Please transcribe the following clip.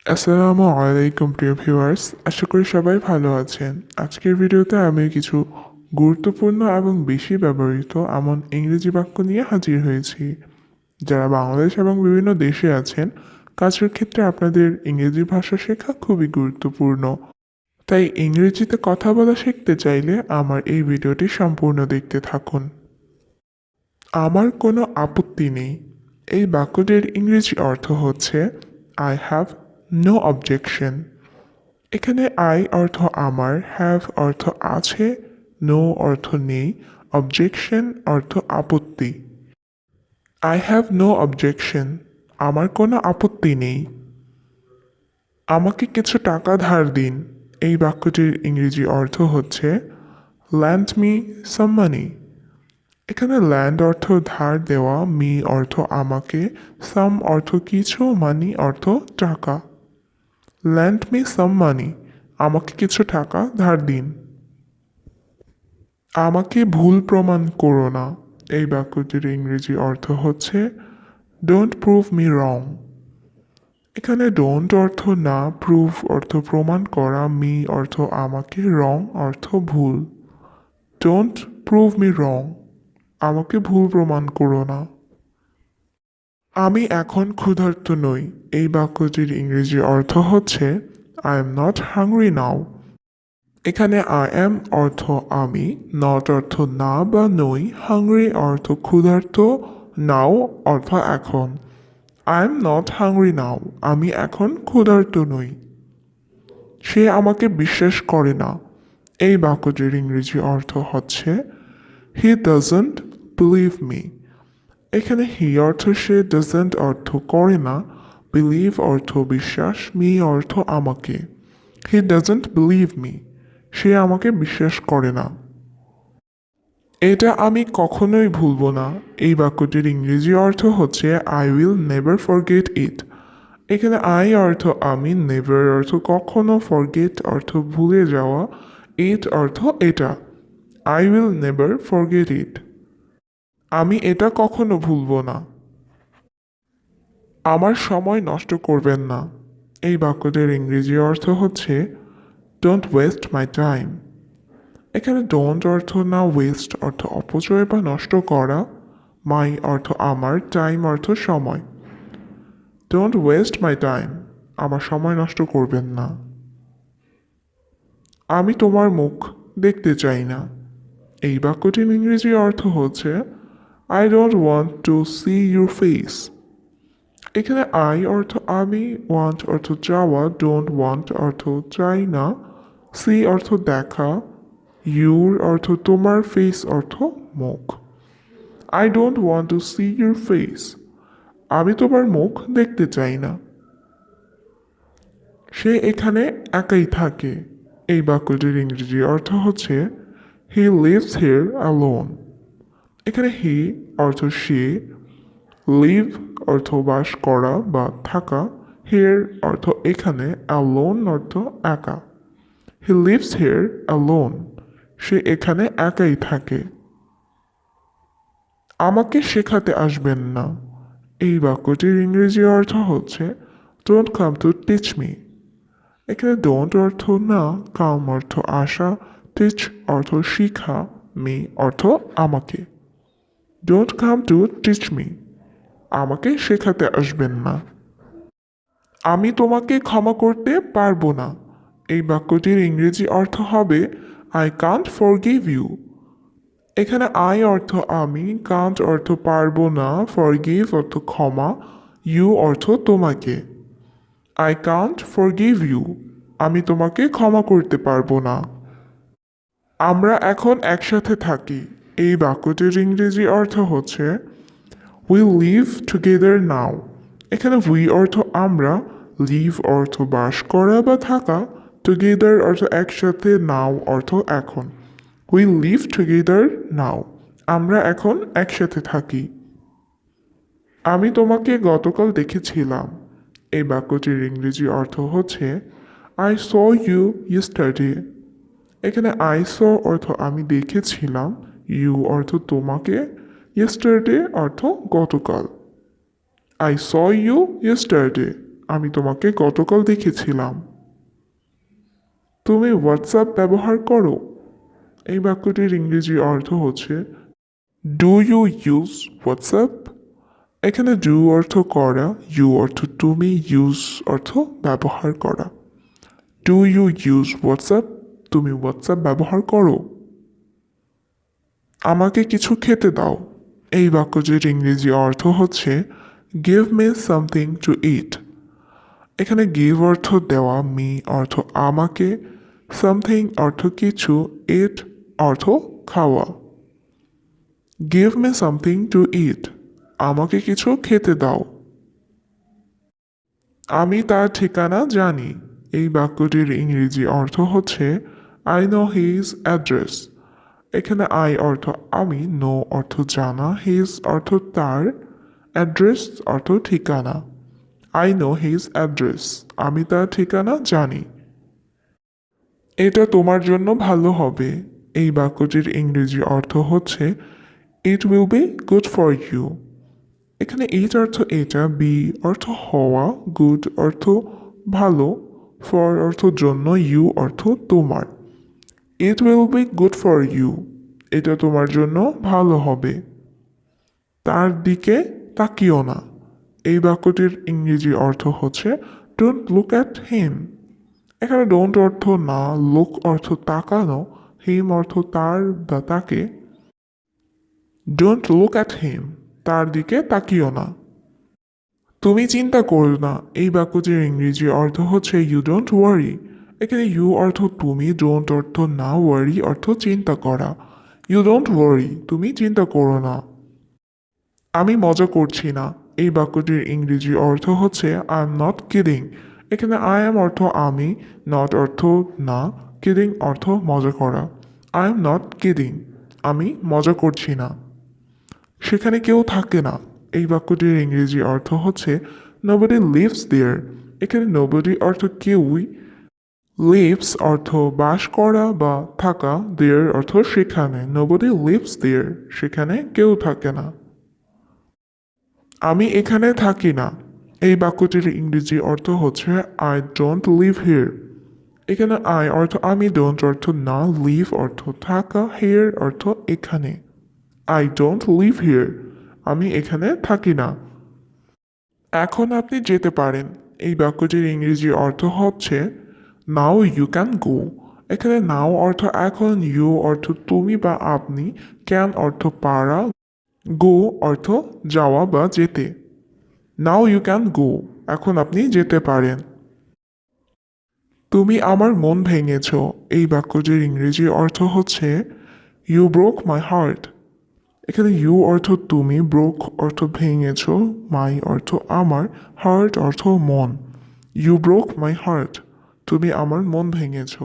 আসসালামু আলাইকুম প্রিয় ভিউয়ার্স, আশা করি সবাই ভালো আছেন। আজকের ভিডিওতে আমি কিছু গুরুত্বপূর্ণ এবং বেশি ব্যবহৃত এমন ইংরেজি বাক্য নিয়ে হাজির হয়েছি। যারা বাংলাদেশ এবং বিভিন্ন দেশে আছেন, কাজের ক্ষেত্রে আপনাদের ইংরেজি ভাষা শেখা খুবই গুরুত্বপূর্ণ। তাই ইংরেজিতে কথা বলা শিখতে চাইলে আমার এই ভিডিওটি সম্পূর্ণ দেখতে থাকুন। আমার কোনো আপত্তি নেই। এই বাক্যটির ইংরেজি অর্থ হচ্ছে আই হ্যাভ নো অবজেকশন। এখানে আই অর্থ আমার, হ্যাভ অর্থ আছে, নো অর্থ নেই, অবজেকশন অর্থ আপত্তি। আই হ্যাভ নো অবজেকশন, আমার কোনো আপত্তি নেই। আমাকে কিছু টাকা ধার দিন। এই বাক্যটির ইংরেজি অর্থ হচ্ছে ল্যান্ড মি সাম মানি। এখানে ল্যান্ড অর্থ ধার দেওয়া, মি অর্থ আমাকে, সাম অর্থ কিছু, মানি অর্থ টাকা। ল্যান্ড মি সাম মানি, আমাকে কিছু টাকা ধার দিন। আমাকে ভুল প্রমাণ করো না। এই বাক্যটির ইংরেজি অর্থ হচ্ছে ডোন্ট প্রুভ মি রং। এখানে ডোন্ট অর্থ না, প্রুভ অর্থ প্রমাণ করা, মি অর্থ আমাকে, রং অর্থ ভুল। ডোন্ট প্রুভ মি রং, আমাকে ভুল প্রমাণ করো না। আমি এখন ক্ষুধার্ত নই। এই বাক্যটির ইংরেজি অর্থ হচ্ছে I am not hungry now. এখানে আই অ্যাম অর্থ আমি, নট অর্থ না বা নই, হাংরি অর্থ ক্ষুধার্ত, নাও অর্থ এখন। I am not hungry now, আমি এখন ক্ষুধার্ত নই। সে আমাকে বিশ্বাস করে না। এই বাক্যটির ইংরেজি অর্থ হচ্ছে হি ডাজন্ট বিলিভ মি। এখানে হি অর্থ সে, ডাজন্ট অর্থ করে না, বিলিভ অর্থ বিশ্বাস, মি অর্থ আমাকে। হি ডাজন্ট বিলিভ মি, সে আমাকে বিশ্বাস করে না। এটা আমি কখনোই ভুলব না। এই বাক্যটির ইংরেজি অর্থ হচ্ছে I will never forget it. এখানে আই অর্থ আমি, নেভার অর্থ কখনো, ফরগেট অর্থ ভুলে যাওয়া, ইট অর্থ এটা। I will never forget it, আমি এটা কখনো ভুলব না। আমার সময় নষ্ট করবেন না। এই বাক্যটির ইংরেজি অর্থ হচ্ছে ডোন্ট ওয়েস্ট মাই টাইম। এখানে ডোন্ট অর্থ না, ওয়েস্ট অর্থ অপচয় বা নষ্ট করা, মাই অর্থ আমার, টাইম অর্থ সময়। ডোন্ট ওয়েস্ট মাই টাইম, আমার সময় নষ্ট করবেন না। আমি তোমার মুখ দেখতে চাই না। এই বাক্যটির ইংরেজি অর্থ হচ্ছে I don't want to see your face. এখানে আই অর্থ আমি, ওয়ান্ট অর্থ চাওয়া, ডোন্ট ওয়ান্ট অর্থ চাই না, সি অর্থ দেখা, ইউর অর্থ তোমার, ফেস অর্থ মুখ। I don't want to see your face, আমি তোমার মুখ দেখতে চাই না। সে এখানে একাই থাকে। এই বাক্যটির ইংরেজি অর্থ হচ্ছে হি লিভস হিয়ার অ্যালোন। এখানে হি অর্থ সে, লিভ অর্থ বাস করা বা থাকা, হিয়ার অর্থ এখানে, অ্যালোন অর্থ একা। হি লিভস হিয়ার অ্যালোন, সে এখানে একাই থাকে। আমাকে শেখাতে আসবেন না। এই বাক্যটির ইংরেজি অর্থ হচ্ছে don't come to teach me. এখানে ডোন্ট অর্থ না, কাম অর্থ আসা, টিচ অর্থ শিখা, মি অর্থ আমাকে। Don't come to teach me, আমাকে শেখাতে আসবেন না। আমি তোমাকে ক্ষমা করতে পারবো না। এই বাক্যটির ইংরেজি অর্থ হবে আই কান্ট ফরগিভ ইউ। এখানে আই অর্থ আমি, কান্ট অর্থ পারবো না, ফরগিভ অর্থ ক্ষমা, ইউ অর্থ তোমাকে। আই কান্ট ফরগিভ ইউ, আমি তোমাকে ক্ষমা করতে পারবো না। আমরা এখন একসাথে থাকি। এই বাক্যটির ইংরেজি অর্থ হচ্ছে উই লিভ টুগেদার নাও। এখানে উই অর্থ আমরা, লিভ অর্থ বাস করা বা থাকা, টুগেদার অর্থ একসাথে, নাও অর্থ এখন। উই লিভ টুগেদার নাও, আমরা এখন একসাথে থাকি। আমি তোমাকে গতকাল দেখেছিলাম। এই বাক্যটির ইংরেজি অর্থ হচ্ছে আই স ইউ ইয়েস্টারডে। এখানে আই স অর্থ আমি দেখেছিলাম, ইউ অর্থ তোমাকে, ইয়েস্টারডে অর্থ গতকাল। আই স ইউ ইয়েস্টারডে, আমি তোমাকে গতকাল দেখেছিলাম। তুমি হোয়াটসঅ্যাপ ব্যবহার করো। এই বাক্যটির ইংরেজি অর্থ হচ্ছে ডু ইউ ইউজ হোয়াটসঅ্যাপ। এখানে ডু অর্থ করা, ইউ অর্থ তুমি, ইউজ অর্থ ব্যবহার করা। Do you use WhatsApp? তুমি হোয়াটসঅ্যাপ ব্যবহার করো। আমাকে কিছু খেতে দাও। এই বাক্যটির ইংরেজি অর্থ হচ্ছে গিভ মি সামথিং টু ইট। এখানে গিভ অর্থ দেওয়া, মি অর্থ আমাকে, সামথিং অর্থ কিছু, ইট অর্থ খাওয়া। গিভ মি সামথিং টু ইট, আমাকে কিছু খেতে দাও। আমি তার ঠিকানা জানি। এই বাক্যটির ইংরেজি অর্থ হচ্ছে আই নো হিজ অ্যাড্রেস। এখানে আই অর্থ আমি, নো অর্থ জানা, হিজ অর্থ তার, অ্যাড্রেস অর্থ ঠিকানা। আই নো হিজ অ্যাড্রেস, আমি তার ঠিকানা জানি। এটা তোমার জন্য ভালো হবে। এই বাক্যটির ইংরেজি অর্থ হচ্ছে it will be good for you. এখানে ইট অর্থ এটা, বি অর্থ হওয়া, গুড অর্থ ভালো, ফর অর্থ জন্য, ইউ অর্থ তোমার। It will be good for you, এটা তোমার জন্য ভালো হবে। তার দিকে তাকিও না। এই বাক্যটির ইংরেজি অর্থ হচ্ছে ডোন্ট লুক অ্যাট হিম। এখানে ডোন্ট অর্থ না, লুক অর্থ তাকানো, হিম অর্থ তার বা তাকে। ডোন্ট লুক অ্যাট হিম, তার দিকে তাকিও না। তুমি চিন্তা করো না। এই বাক্যটির ইংরেজি অর্থ হচ্ছে ইউ ডোন্ট ওয়ারি। এখানে ইউ অর্থ তুমি, ডোন্ট অর্থ না, ওয়ারি অর্থ চিন্তা করা। ইউ ডোন্ট ওয়ারি, তুমি চিন্তা করো না। আমি মজা করছি না। এই বাক্যটির ইংরেজি অর্থ হচ্ছে আই এম নট কিডিং। এখানে আই এম অর্থ আমি, নট অর্থ না, কিডিং অর্থ মজা করা। আই এম নট কিডিং, আমি মজা করছি না। সেখানে কেউ থাকে না। এই বাক্যটির ইংরেজি অর্থ হচ্ছে নোবডি লিভস দেয়ার। এখানে নোবডি অর্থ কেউই, লিভস অর্থ বাস করা বা থাকা, দেয়ার অর্থ সেখানে। নোবডি লিভস দেয়ার, সেখানে কেউ থাকে না। আমি এখানে থাকি না। এই বাক্যটির ইংরেজি অর্থ হচ্ছে আই ডোন্ট লিভ হিয়ার। এখানে আই অর্থ আমি, ডোন্ট অর্থ না, লিভ অর্থ থাকা, হিয়ার অর্থ এখানে। আই ডোন্ট লিভ হিয়ার, আমি এখানে থাকি না। এখন আপনি যেতে পারেন। এই বাক্যটির ইংরেজি অর্থ হচ্ছে নাও ইউ ক্যান গো। এখানে নাও অর্থ এখন, ইউ অর্থ তুমি বা আপনি, ক্যান অর্থ পারা, গো অর্থ যাওয়া বা যেতে। নাও ইউ ক্যান গো, এখন আপনি যেতে পারেন। তুমি আমার মন ভেঙেছ। এই বাক্যটির ইংরেজি অর্থ হচ্ছে ইউ ব্রোক মাই হার্ট। এখানে ইউ অর্থ তুমি, ব্রোক অর্থ ভেঙেছ, মাই অর্থ আমার, হার্ট অর্থ মন। ইউ ব্রোক মাই হার্ট, তুমি আমার মন ভেঙেছ।